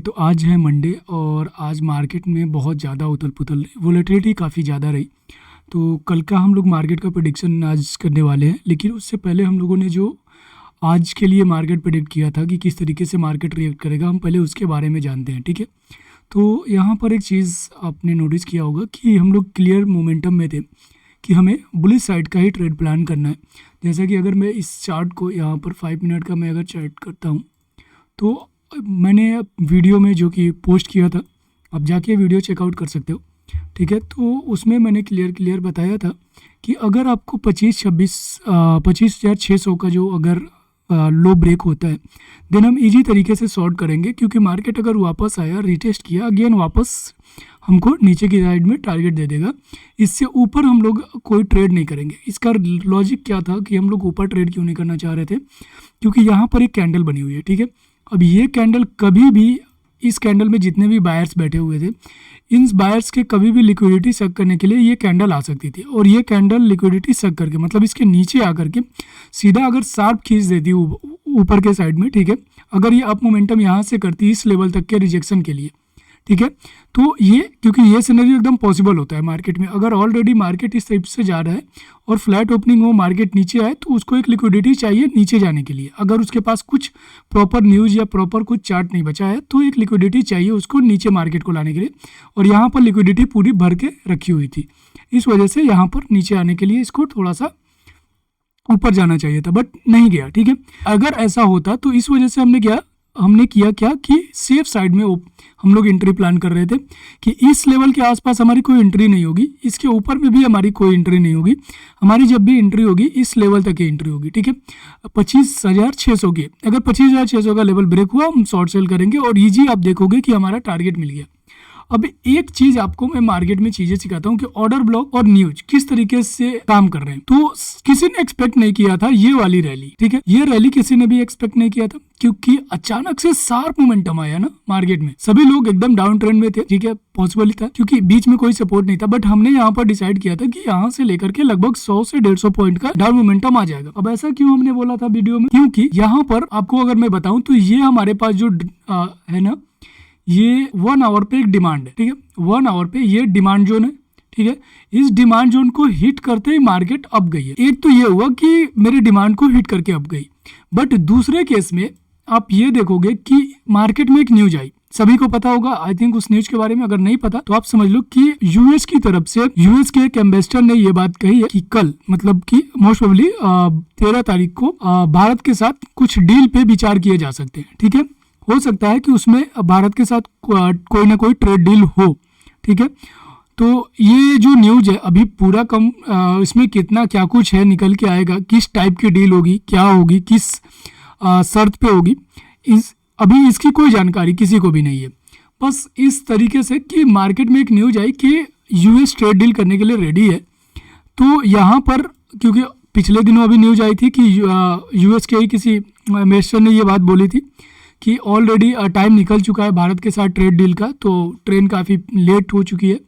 तो आज है मंडे और आज मार्केट में बहुत ज़्यादा उथल-पुथल रही, वोलेटिलिटी काफ़ी ज़्यादा रही। तो कल का हम लोग मार्केट का प्रेडिक्शन आज करने वाले हैं, लेकिन उससे पहले हम लोगों ने जो आज के लिए मार्केट प्रेडिक्ट किया था कि किस तरीके से मार्केट रिएक्ट करेगा, हम पहले उसके बारे में जानते हैं, ठीक है? तो यहाँ पर एक चीज़ आपने नोटिस किया होगा कि हम लोग क्लियर मोमेंटम में थे कि हमें बुलिश साइड का ही ट्रेड प्लान करना है। जैसा कि अगर मैं इस चार्ट को यहाँ पर 5 मिनट का मैं अगर चार्ट करता हूँ, तो मैंने वीडियो में जो कि पोस्ट किया था, आप जाके वीडियो चेकआउट कर सकते हो, ठीक है? तो उसमें मैंने क्लियर बताया था कि अगर आपको 25,600 का जो अगर लो ब्रेक होता है, देन हम इजी तरीके से शॉर्ट करेंगे, क्योंकि मार्केट अगर वापस आया, रिटेस्ट किया, अगेन वापस हमको नीचे की साइड में टारगेट दे देगा। इससे ऊपर हम लोग कोई ट्रेड नहीं करेंगे। इसका लॉजिक क्या था कि हम लोग ऊपर ट्रेड क्यों नहीं करना चाह रहे थे, क्योंकि यहाँ पर एक कैंडल बनी हुई है, ठीक है? अब ये कैंडल कभी भी, इस कैंडल में जितने भी बायर्स बैठे हुए थे, इन बायर्स के कभी भी लिक्विडिटी सक करने के लिए ये कैंडल आ सकती थी, और ये कैंडल लिक्विडिटी सक करके मतलब इसके नीचे आकर के सीधा अगर शार्प खींच देती ऊपर के साइड में, ठीक है? अगर ये अप मोमेंटम यहाँ से करती इस लेवल तक के रिजेक्शन के लिए, ठीक है? तो ये, क्योंकि ये सिनेरियो एकदम पॉसिबल होता है मार्केट में, अगर ऑलरेडी मार्केट इस टाइप से जा रहा है और फ्लैट ओपनिंग हो, मार्केट नीचे आए, तो उसको एक लिक्विडिटी चाहिए नीचे जाने के लिए। अगर उसके पास कुछ प्रॉपर न्यूज़ या प्रॉपर कुछ चार्ट नहीं बचा है, तो एक लिक्विडिटी चाहिए उसको नीचे मार्केट को लाने के लिए, और यहाँ पर लिक्विडिटी पूरी भर के रखी हुई थी। इस वजह से यहाँ पर नीचे आने के लिए इसको थोड़ा सा ऊपर जाना चाहिए था, बट नहीं गया, ठीक है? अगर ऐसा होता तो इस वजह से हमने किया क्या कि सेफ साइड में हम लोग एंट्री प्लान कर रहे थे कि इस लेवल के आसपास हमारी कोई एंट्री नहीं होगी, इसके ऊपर में भी हमारी कोई एंट्री नहीं होगी। हमारी जब भी एंट्री होगी, इस लेवल तक की एंट्री होगी, ठीक है? 25,600 की, अगर 25,600 का लेवल ब्रेक हुआ, हम शॉर्ट सेल करेंगे और ईजी आप देखोगे कि हमारा टारगेट मिल गया। अब एक चीज आपको मैं मार्केट में चीजें सिखाता हूँ कि ऑर्डर ब्लॉक और न्यूज किस तरीके से काम कर रहे हैं। तो किसी ने एक्सपेक्ट नहीं किया था ये वाली रैली, ठीक है? ये रैली किसी ने भी एक्सपेक्ट नहीं किया था, क्योंकि अचानक से शार्प मोमेंटम आया ना मार्केट में। सभी लोग एकदम डाउन ट्रेंड में थे, ठीक है? पॉसिबल ही था, क्योंकि बीच में कोई सपोर्ट नहीं था, बट हमने यहाँ पर डिसाइड किया था कि यहाँ से लेकर के लगभग 100 से 150 पॉइंट का डाउन मोमेंटम आ जाएगा। अब ऐसा क्यों हमने बोला था वीडियो में? क्योंकि यहाँ पर आपको अगर मैं बताऊं तो ये हमारे पास जो है ना, ये 1 आवर पे एक डिमांड है, ठीक है? 1 आवर पे ये डिमांड जोन है, ठीक है? इस डिमांड जोन को हिट करते ही मार्केट अप गई है। एक तो ये हुआ कि मेरे डिमांड को हिट करके अप गई, बट दूसरे केस में आप ये देखोगे कि मार्केट में एक न्यूज आई, सभी को पता होगा आई थिंक उस न्यूज के बारे में। अगर नहीं पता तो आप समझ लो कि यूएस की तरफ से, यूएस के एक एम्बेसडर ने ये बात कही है कि कल, मतलब कि मोस्ट प्रोबेबली 13 तारीख को भारत के साथ कुछ डील पे विचार किए जा सकते हैं, ठीक है? हो सकता है कि उसमें भारत के साथ कोई ना कोई ट्रेड डील हो, ठीक है? तो ये जो न्यूज है अभी पूरा इसमें कितना क्या कुछ है निकल के आएगा, किस टाइप की डील होगी, क्या होगी, किस शर्त पे होगी, अभी इसकी कोई जानकारी किसी को भी नहीं है। बस इस तरीके से कि मार्केट में एक न्यूज आई कि यूएस ट्रेड डील करने के लिए रेडी है। तो यहाँ पर, क्योंकि पिछले दिनों अभी न्यूज आई थी कि यूएस के ही किसी मिनिस्टर ने ये बात बोली थी कि ऑलरेडी टाइम निकल चुका है भारत के साथ ट्रेड डील का, तो ट्रेन काफ़ी लेट हो चुकी है,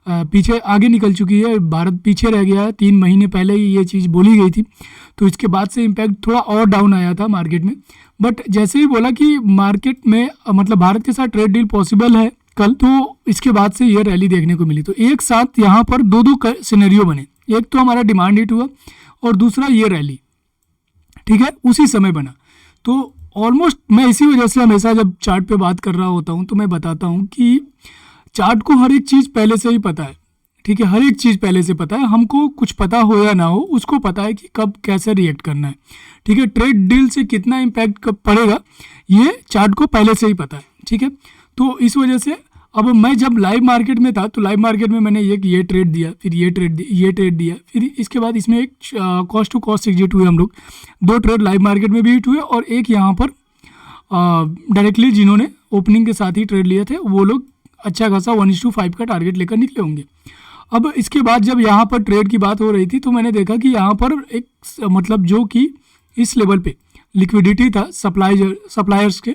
पीछे आगे निकल चुकी है, भारत पीछे रह गया है। 3 महीने पहले ही ये चीज़ बोली गई थी, तो इसके बाद से इम्पैक्ट थोड़ा और डाउन आया था मार्केट में। बट जैसे ही बोला कि मार्केट में मतलब भारत के साथ ट्रेड डील पॉसिबल है कल, तो इसके बाद से ये रैली देखने को मिली। तो एक साथ यहाँ पर दो सिनेरियो बने, एक तो हमारा डिमांड हिट हुआ और दूसरा ये रैली, ठीक है, उसी समय बना। तो ऑलमोस्ट मैं इसी वजह से हमेशा जब चार्ट पे बात कर रहा होता हूँ तो मैं बताता हूँ कि चार्ट को हर एक चीज़ पहले से ही पता है, ठीक है? हर एक चीज़ पहले से पता है, हमको कुछ पता हो या ना हो, उसको पता है कि कब कैसे रिएक्ट करना है, ठीक है? ट्रेड डील से कितना इम्पैक्ट कब पड़ेगा ये चार्ट को पहले से ही पता है, ठीक है? तो इस वजह से अब मैं जब लाइव मार्केट में था तो लाइव मार्केट में मैंने ये ट्रेड दिया, फिर ये ट्रेड दिया, फिर इसके बाद इसमें एक कॉस्ट टू कॉस्ट एग्जिट हुए हम लोग। 2 ट्रेड लाइव मार्केट में भी हिट हुए और एक यहाँ पर डायरेक्टली जिन्होंने ओपनिंग के साथ ही ट्रेड लिए थे वो लोग अच्छा खासा 1:5 का टारगेट लेकर निकले होंगे। अब इसके बाद जब यहाँ पर ट्रेड की बात हो रही थी तो मैंने देखा कि यहाँ पर एक मतलब जो कि इस लेवल पे लिक्विडिटी था सप्लायर्स के,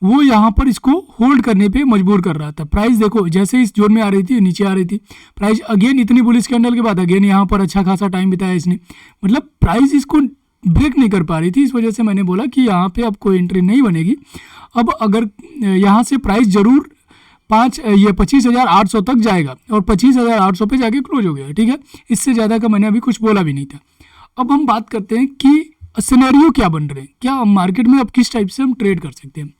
वो यहाँ पर इसको होल्ड करने पे मजबूर कर रहा था। प्राइस देखो जैसे इस जोन में आ रही थी नीचे आ रही थी, प्राइस अगेन इतनी बुलिश कैंडल के बाद अगेन यहाँ पर अच्छा खासा टाइम बिताया इसने, मतलब प्राइस इसको ब्रेक नहीं कर पा रही थी, इस वजह से मैंने बोला कि यहाँ पे अब कोई एंट्री नहीं बनेगी। अब अगर यहाँ से प्राइस जरूर 25,800 तक जाएगा और 25,800 पे जाके क्लोज हो गया, ठीक है। इससे ज़्यादा का मैंने अभी कुछ बोला भी नहीं था। अब हम बात करते हैं कि सिनेरियो क्या बन रहे हैं, क्या मार्केट में अब किस टाइप से हम ट्रेड कर सकते हैं।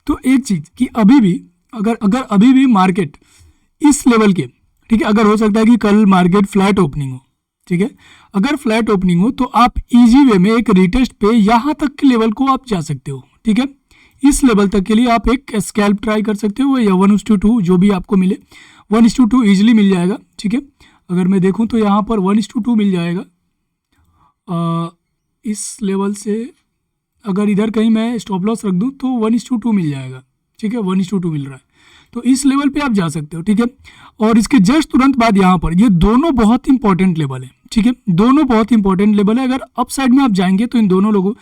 तो एक चीज़ कि अभी भी अगर अभी भी मार्केट इस लेवल के, ठीक है, अगर हो सकता है कि कल मार्केट फ्लैट ओपनिंग हो, ठीक है, अगर फ्लैट ओपनिंग हो तो आप इजी वे में एक रिटेस्ट पे यहाँ तक के लेवल को आप जा सकते हो, ठीक है। इस लेवल तक के लिए आप एक स्कैल्प ट्राई कर सकते हो या 1:2 जो भी आपको मिले, 1:2 ईजिली मिल जाएगा, ठीक है। अगर मैं देखूँ तो यहाँ पर 1:2 मिल जाएगा। इस लेवल से अगर इधर कहीं मैं स्टॉप लॉस रख दूँ तो 1:2 मिल जाएगा, ठीक है, 1:2 मिल रहा है। तो इस लेवल पे आप जा सकते हो, ठीक है। और इसके जस्ट तुरंत बाद यहाँ पर ये दोनों बहुत इंपॉर्टेंट लेवल है, ठीक है, दोनों बहुत इंपॉर्टेंट लेवल है। अगर अप साइड में आप जाएंगे तो इन दोनों लोगों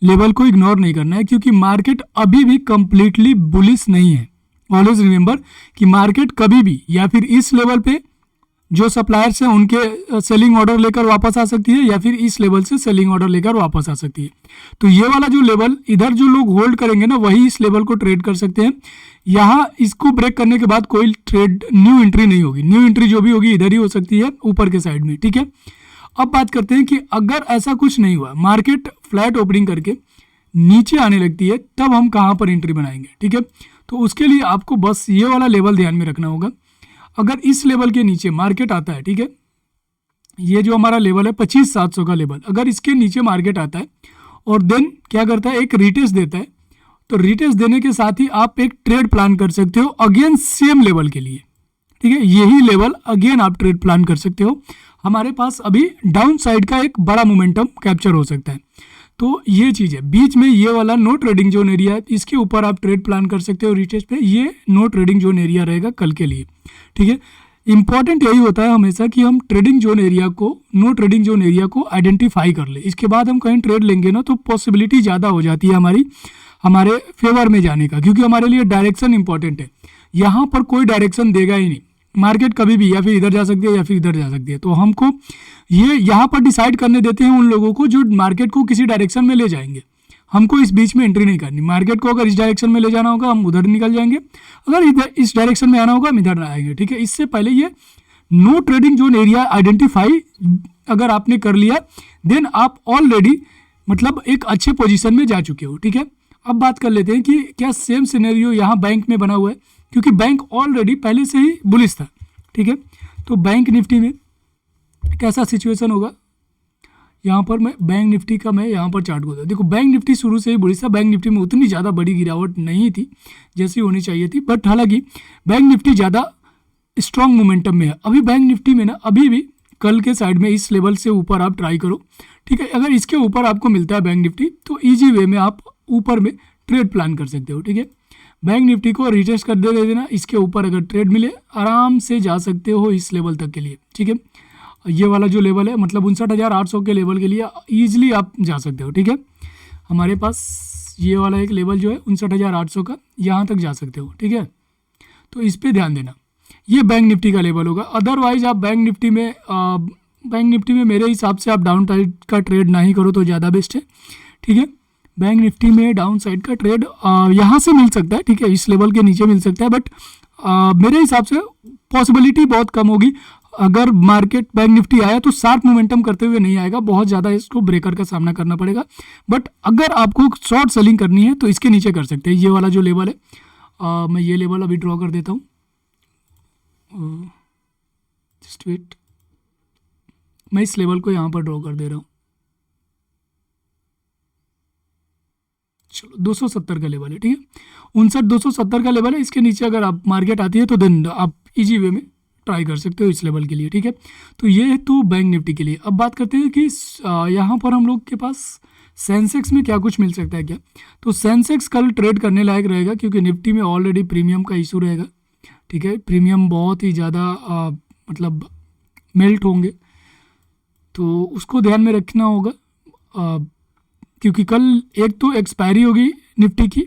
लेवल को इग्नोर नहीं करना है, क्योंकि मार्केट अभी भी कंप्लीटली बुलिश नहीं है। ऑलवेज रिमेंबर कि मार्केट कभी भी या फिर इस लेवल पे जो सप्लायर्स हैं उनके सेलिंग ऑर्डर लेकर वापस आ सकती है या फिर इस लेवल से सेलिंग ऑर्डर लेकर वापस आ सकती है। तो ये वाला जो लेवल इधर जो लोग होल्ड करेंगे ना, वही इस लेवल को ट्रेड कर सकते हैं। यहाँ इसको ब्रेक करने के बाद कोई ट्रेड न्यू एंट्री नहीं होगी, न्यू एंट्री जो भी होगी इधर ही हो सकती है ऊपर के साइड में, ठीक है। अब बात करते हैं कि अगर ऐसा कुछ नहीं हुआ, मार्केट फ्लैट ओपनिंग करके नीचे आने लगती है, तब हम कहाँ पर एंट्री बनाएंगे, ठीक है। तो उसके लिए आपको बस ये वाला लेवल ध्यान में रखना होगा। अगर इस लेवल के नीचे मार्केट आता है, ठीक है, ये जो हमारा लेवल है 25,700 का लेवल, अगर इसके नीचे मार्केट आता है और देन क्या करता है, एक रिटेस्ट देता है, तो रिटेस्ट देने के साथ ही आप एक ट्रेड प्लान कर सकते हो अगेन सेम लेवल के लिए, ठीक है। यही लेवल अगेन आप ट्रेड प्लान कर सकते हो। हमारे पास अभी डाउन साइड का एक बड़ा मोमेंटम कैप्चर हो सकता है। तो ये चीज़ है, बीच में ये वाला नो ट्रेडिंग जोन एरिया है, इसके ऊपर आप ट्रेड प्लान कर सकते हो रिटेस्ट पे। ये नो ट्रेडिंग जोन एरिया रहेगा कल के लिए, ठीक है। इंपॉर्टेंट यही होता है हमेशा कि हम ट्रेडिंग जोन एरिया को, नो ट्रेडिंग जोन एरिया को आइडेंटिफाई कर ले। इसके बाद हम कहीं ट्रेड लेंगे ना तो पॉसिबिलिटी ज़्यादा हो जाती है हमारे फेवर में जाने का, क्योंकि हमारे लिए डायरेक्शन इंपॉर्टेंट है। यहाँ पर कोई डायरेक्शन देगा ही नहीं, मार्केट कभी भी या फिर इधर जा सकती है या फिर इधर जा सकती है। तो हमको ये यहाँ पर डिसाइड करने देते हैं उन लोगों को जो मार्केट को किसी डायरेक्शन में ले जाएंगे। हमको इस बीच में एंट्री नहीं करनी। मार्केट को अगर इस डायरेक्शन में ले जाना होगा हम उधर निकल जाएंगे, अगर इधर इस डायरेक्शन में आना होगा हम इधर आएंगे, ठीक है। इससे पहले ये no trading zone area identify अगर आपने कर लिया, देन आप ऑलरेडी मतलब एक अच्छे पोजीशन में जा चुके हो, ठीक है। अब बात कर लेते हैं कि क्या सेम सिनेरियो यहाँ बैंक में बना हुआ है, क्योंकि बैंक ऑलरेडी पहले से ही बुलिश था, ठीक है। तो बैंक निफ्टी में कैसा सिचुएशन होगा, यहाँ पर मैं बैंक निफ्टी का मैं यहाँ पर चार्ट को देखो, बैंक निफ्टी शुरू से ही बुलिश था। बैंक निफ्टी में उतनी ज़्यादा बड़ी गिरावट नहीं थी जैसी होनी चाहिए थी, बट हालांकि बैंक निफ्टी ज़्यादा स्ट्रॉन्ग मोमेंटम में है। अभी बैंक निफ्टी में ना अभी भी कल के साइड में इस लेवल से ऊपर आप ट्राई करो, ठीक है। अगर इसके ऊपर आपको मिलता है बैंक निफ्टी तो ईजी वे में आप ऊपर में ट्रेड प्लान कर सकते हो, ठीक है। बैंक निफ्टी को रिटेस्ट कर दे देना, इसके ऊपर अगर ट्रेड मिले आराम से जा सकते हो इस लेवल तक के लिए, ठीक है। ये वाला जो लेवल है मतलब 59,800 के लेवल के लिए ईजिली आप जा सकते हो, ठीक है। हमारे पास ये वाला एक लेवल जो है 59,800 का, यहाँ तक जा सकते हो, ठीक है। तो इस पर ध्यान देना, ये बैंक निफ्टी का लेवल होगा। अदरवाइज आप बैंक निफ्टी में मेरे हिसाब से आप डाउन साइड का ट्रेड ना ही करो तो ज़्यादा बेस्ट है, ठीक है। बैंक निफ्टी में डाउन साइड का ट्रेड यहाँ से मिल सकता है, ठीक है, इस लेवल के नीचे मिल सकता है, बट मेरे हिसाब से पॉसिबिलिटी बहुत कम होगी। अगर मार्केट बैंक निफ्टी आया तो शार्प मोमेंटम करते हुए नहीं आएगा, बहुत ज़्यादा इसको ब्रेकर का सामना करना पड़ेगा। बट अगर आपको शॉर्ट सेलिंग करनी है तो इसके नीचे कर सकते हैं। ये वाला जो लेवल है मैं ये लेवल अभी ड्रॉ कर देता हूँ, जस्ट वेट, मैं इस लेवल को यहाँ पर ड्रॉ कर दे रहा हूँ। चलो 270 का लेवल है, ठीक है, 59,270 का लेवल है। इसके नीचे अगर आप मार्केट आती है तो देन आप इजी वे में ट्राई कर सकते हो इस लेवल के लिए, ठीक है। तो ये तो बैंक निफ्टी के लिए। अब बात करते हैं कि यहाँ पर हम लोग के पास सेंसेक्स में क्या कुछ मिल सकता है क्या। तो सेंसेक्स कल ट्रेड करने लायक रहेगा, क्योंकि निफ्टी में ऑलरेडी प्रीमियम का इशू रहेगा, ठीक है। प्रीमियम बहुत ही ज़्यादा मतलब मेल्ट होंगे, तो उसको ध्यान में रखना होगा, क्योंकि कल एक तो एक्सपायरी होगी निफ्टी की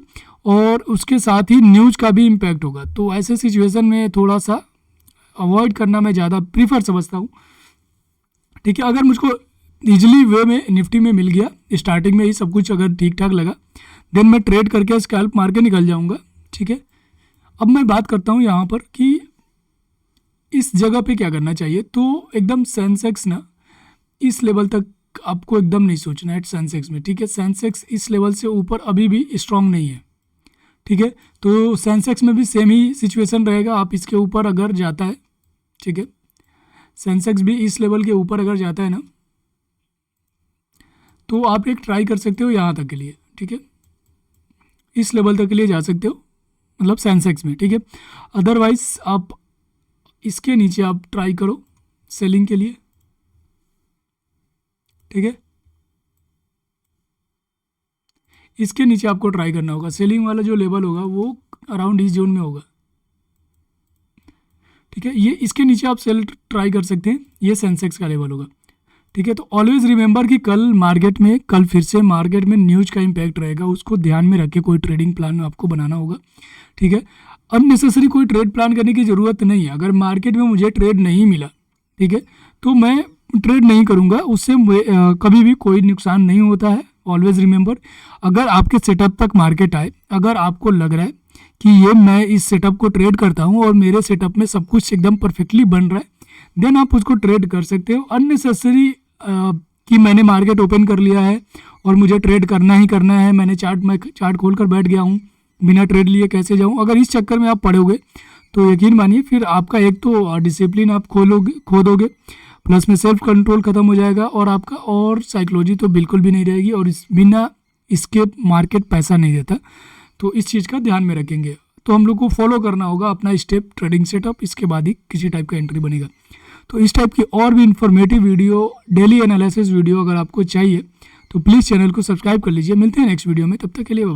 और उसके साथ ही न्यूज़ का भी इम्पैक्ट होगा। तो ऐसे सिचुएशन में थोड़ा सा अवॉइड करना मैं ज़्यादा प्रीफर समझता हूँ, ठीक है। अगर मुझको ईजिली वे में निफ्टी में मिल गया, स्टार्टिंग में ही सब कुछ अगर ठीक ठाक लगा देन मैं ट्रेड करके स्कैल्प मार के निकल जाऊँगा, ठीक है। अब मैं बात करता हूँ यहाँ पर कि इस जगह पे क्या करना चाहिए। तो एकदम सेंसेक्स ना इस लेवल तक आपको एकदम नहीं सोचना है सेंसेक्स में, ठीक है। सेंसेक्स इस लेवल से ऊपर अभी भी स्ट्रांग नहीं है, ठीक है। तो सेंसेक्स में भी सेम ही सिचुएशन रहेगा, आप इसके ऊपर अगर जाता है, ठीक है, सेंसेक्स भी इस लेवल के ऊपर अगर जाता है ना तो आप एक ट्राई कर सकते हो यहाँ तक के लिए, ठीक है, इस लेवल तक के लिए जा सकते हो, मतलब सेंसेक्स में, ठीक है। अदरवाइज आप इसके नीचे आप ट्राई करो सेलिंग के लिए, ठीक है। इसके नीचे आपको ट्राई करना होगा, सेलिंग वाला जो लेवल होगा वो अराउंड इस जोन में होगा, ठीक है। ये इसके नीचे आप सेल ट्राई कर सकते हैं, ये सेंसेक्स का लेवल होगा, ठीक है। तो ऑलवेज रिमेंबर कि कल फिर से मार्केट में न्यूज का इम्पैक्ट रहेगा, उसको ध्यान में रख के कोई ट्रेडिंग प्लान आपको बनाना होगा, ठीक है। अननेसेसरी कोई ट्रेड प्लान करने की ज़रूरत नहीं है। अगर मार्केट में मुझे ट्रेड नहीं मिला, ठीक है, तो मैं ट्रेड नहीं करूँगा, उससे कभी भी कोई नुकसान नहीं होता है। ऑलवेज रिमेंबर, अगर आपके सेटअप तक मार्केट आए, अगर आपको लग रहा है कि ये मैं इस सेटअप को ट्रेड करता हूँ और मेरे सेटअप में सब कुछ एकदम परफेक्टली बन रहा है, देन आप उसको ट्रेड कर सकते हो। अननेसेसरी कि मैंने मार्केट ओपन कर लिया है और मुझे ट्रेड करना ही करना है, मैं चार्ट खोल कर बैठ गया हूँ, बिना ट्रेड लिए कैसे जाऊँ, अगर इस चक्कर में आप पड़ोगे तो यकीन मानिए फिर आपका एक तो डिसिप्लिन आप खो दोगे, प्लस में सेल्फ कंट्रोल खत्म हो जाएगा और आपका और साइकोलॉजी तो बिल्कुल भी नहीं रहेगी, और बिना इसके मार्केट पैसा नहीं देता। तो इस चीज़ का ध्यान में रखेंगे। तो हम लोग को फॉलो करना होगा अपना स्टेप ट्रेडिंग सेटअप, इसके बाद ही किसी टाइप का एंट्री बनेगा। तो इस टाइप की और भी informative video, daily analysis video अगर आपको चाहिए तो प्लीज़ चैनल को सब्सक्राइब कर लीजिए। मिलते हैं नेक्स्ट वीडियो में, तब तक के लिए बाय।